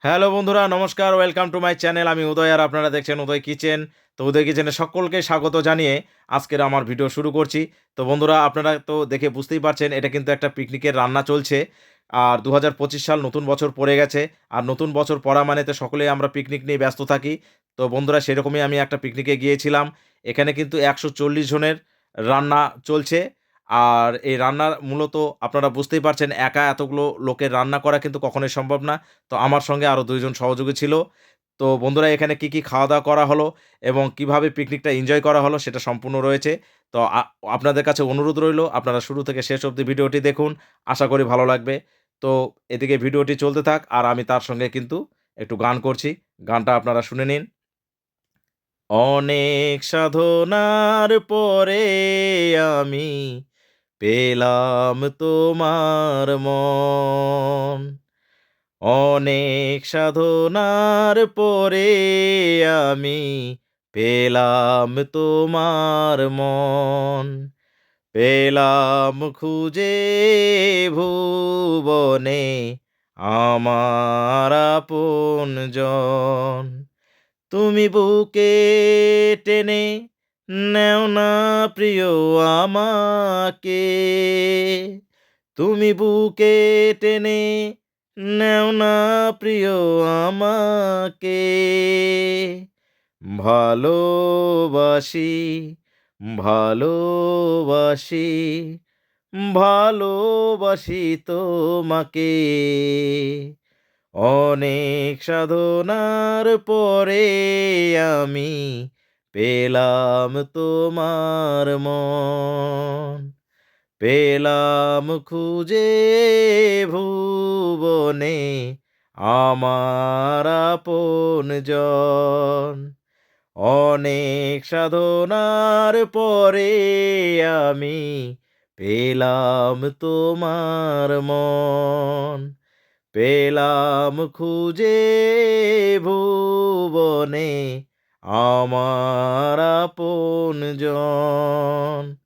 Hello বন্ধুরা, নমস্কার। Welcome to my channel. আমি উদয় আর আপনারা দেখছেন উদয় কিচেন। তো উদয় কিচেনে সকলকে স্বাগত জানিয়ে আজকের আমার ভিডিও শুরু করছি। তো বন্ধুরা, আপনারা তো দেখে বুঝতেই পারছেন এটা কিন্তু একটা পিকনিকের রান্না চলছে। আর ২০২৫ সাল নতুন বছর পড়ে গেছে। আর নতুন বছর পড়া মানে তো সকলেই আমরা পিকনিক নিয়ে ব্যস্ত থাকি। তো বন্ধুরা, সেরকমই আমি একটা পিকনিকে গিয়েছিলাম। এখানে কিন্তু ১৪০ জনের রান্না চলছে। আর এই রান্না মূলত আপনারা বুঝতেই পারছেন একা এতগুলো লোকের রান্না করা কিন্তু কখনোই সম্ভব না। তো আমার সঙ্গে আরও ২ জন সহযোগী ছিল। তো বন্ধুরা, এখানে কি খাওয়া-দাওয়া করা হলো এবং কিভাবে পিকনিকটা এনজয় করা হলো সেটা সম্পূর্ণ রয়েছে। তো আপনাদের কাছে অনুরোধ রইলো আপনারা শুরু থেকে শেষ অবধি ভিডিওটি দেখুন। আশা করি ভালো লাগবে। তো এদিকে ভিডিওটি চলতে থাক আর আমি তার সঙ্গে কিন্তু একটু গান করছি। গানটা আপনারা শুনে নিন। অনেক সাধনার পরে আমি পেলাম তোমার মন। অনেক সাধনার পরে আমি পেলাম তোমার মন। পেলাম খুঁজে ভুবনে আমার আপনজন। তুমি বুকে টেনে নেও না প্রিয় আমাকে। তুমি বুকে টেনে নেও না প্রিয় আমাকে। ভালোবাসি, ভালোবাসি, ভালোবাসি তোমাকে। অনেক সাধনার পরে আমি পেলাম তোমার মন। পেলাম খুঁজে ভুবনে আমার আপনজন। অনেক সাধনার পরে আমি পেলাম তোমার মন। পেলাম খুঁজে ভুবনে আমার আপনজন।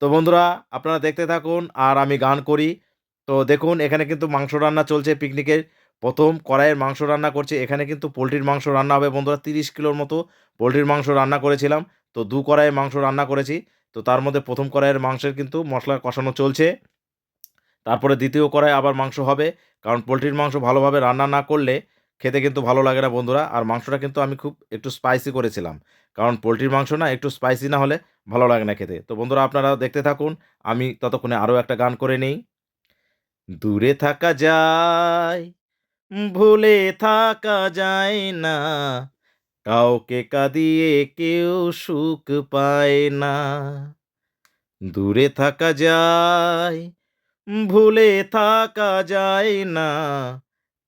তো বন্ধুরা, আপনারা দেখতে থাকুন আর আমি গান করি। তো দেখুন, এখানে কিন্তু মাংস রান্না চলছে পিকনিকের। ১ম কড়াইয়ের মাংস রান্না করছি। এখানে কিন্তু পোল্ট্রির মাংস রান্না হবে বন্ধুরা। ৩০ কিলোর মতো পোল্ট্রির মাংস রান্না করেছিলাম। তো ২ কড়াই মাংস রান্না করেছি। তো তার মধ্যে ১ম কড়াইয়ের মাংসের কিন্তু মসলা কষানো চলছে। তারপরে ২য় কড়াইয়ে আবার মাংস হবে। কারণ পোল্ট্রির মাংস ভালোভাবে রান্না না করলে খেতে কিন্তু ভালো লাগে না বন্ধুরা। আর মাংসটা কিন্তু আমি খুব একটু স্পাইসি করেছিলাম। কারণ পোল্ট্রির মাংস না একটু স্পাইসি না হলে ভালো লাগে না খেতে। তো বন্ধুরা, আপনারা দেখতে থাকুন। আমি ততক্ষণে আরও একটা গান করে নেই। দূরে থাকা যায়, ভুলে থাকা যায় না। কাউকে কাঁদিয়ে কেউ সুখ পায় না। দূরে থাকা যায়, ভুলে থাকা যায় না।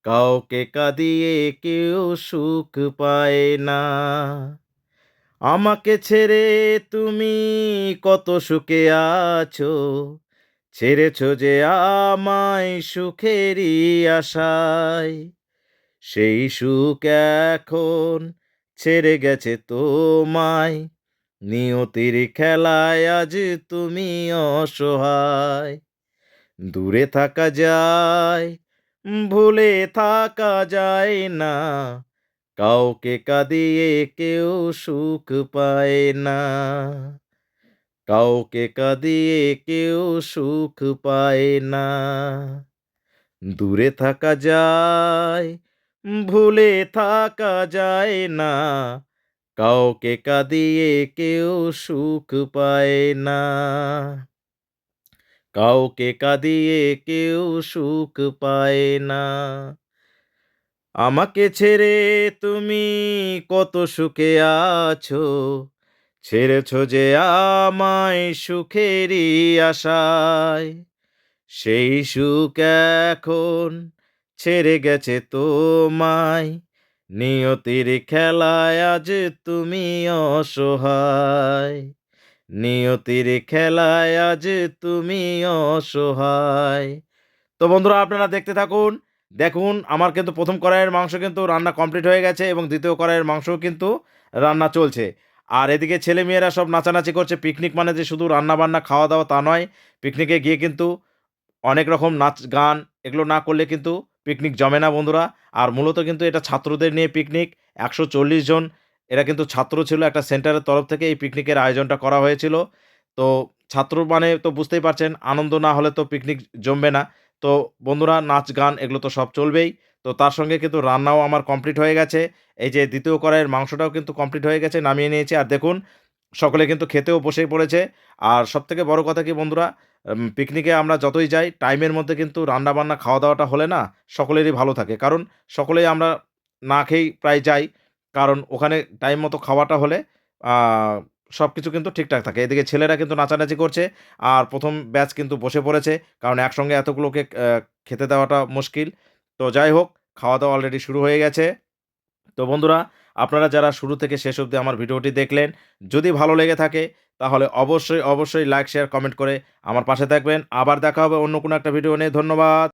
কাউকে কাঁদিয়ে কেউ সুখ পায় না। আমাকে ছেড়ে তুমি কত সুখে আছো। ছেড়েছো যে আমায় সুখেরই আশায়। সেই সুখ এখন ছেড়ে গেছে তোমায়। নিয়তির খেলায় আজ তুমি অসহায়। দূরে থাকা যায়, ভুলে থাকা যায় না। কাউকে কাঁদিয়ে কেউ সুখ পায় না। কাউকে কাঁদিয়ে কেউ সুখ পায় না। দূরে থাকা যায়, ভুলে থাকা যায় না। কাউকে কাঁদিয়ে কেউ সুখ পায় না। কাউকে কাঁদিয়ে কেউ সুখ পায় না। আমাকে ছেড়ে তুমি কত সুখে আছো। ছেড়েছো যে আমায় সুখেরই আশায়। সেই সুখ এখন ছেড়ে গেছে তোমায়। নিয়তির খেলায় আজ তুমি অসহায়। নিয়তির খেলায় আজ তুমি অসহায়। তো বন্ধুরা, আপনারা দেখতে থাকুন। দেখুন, আমার কিন্তু ১ম কড়াইয়ের মাংস কিন্তু রান্না কমপ্লিট হয়ে গেছে এবং ২য় কড়াইয়ের মাংসও কিন্তু রান্না চলছে। আর এদিকে ছেলেমেয়েরা সব নাচানাচি করছে। পিকনিক মানে যে শুধু রান্না-বান্না, খাওয়া-দাওয়া তা নয়। পিকনিকে গিয়ে কিন্তু অনেক রকম নাচ, গান এগুলো না করলে কিন্তু পিকনিক জমে না বন্ধুরা। আর মূলত কিন্তু এটা ছাত্রদের নিয়ে পিকনিক। ১৪০ জন এরা কিন্তু ছাত্র ছিল। একটা সেন্টারের তরফ থেকে এই পিকনিকের আয়োজনটা করা হয়েছিল। তো ছাত্র মানে তো বুঝতেই পারছেন, আনন্দ না হলে তো পিকনিক জমবে না। তো বন্ধুরা, নাচ গান এগুলো তো সব চলবেই। তো তার সঙ্গে কিন্তু রান্নাও আমার কমপ্লিট হয়ে গেছে। এই যে ২য় কড়াইয়ের মাংসটাও কিন্তু কমপ্লিট হয়ে গেছে, নামিয়ে নিয়েছি। আর দেখুন, সকলে কিন্তু খেতেও বসেই পড়েছে। আর সবথেকে বড় কথা কি বন্ধুরা, পিকনিকে আমরা যতই যাই টাইমের মধ্যে কিন্তু রান্না-বান্না, খাওয়া-দাওয়াটা হলে না সকলেরই ভালো থাকে। কারণ সকলেই আমরা না খেয়েই প্রায় যাই। কারণ ওখানে টাইম মতো খাওয়াটা হলে আ সবকিছু কিন্তু ঠিকঠাক থাকে। এদিকে ছেলেরা কিন্তু নাচানাচি করছে। আর ১ম ব্যাচ কিন্তু বসে পড়েছে। কারণ একসঙ্গে এতগুলোকে খেতে দেওয়াটা মুশকিল। তো যাই হোক, খাওয়া-দাওয়া অলরেডি শুরু হয়ে গেছে। তো বন্ধুরা, আপনারা যারা শুরু থেকে শেষ অবধি আমার ভিডিওটি দেখলেন, যদি ভালো লেগে থাকে তাহলে অবশ্যই লাইক, শেয়ার, কমেন্ট করে আমার পাশে থাকবেন। আবার দেখা হবে অন্য কোনো একটা ভিডিও নিয়ে। ধন্যবাদ।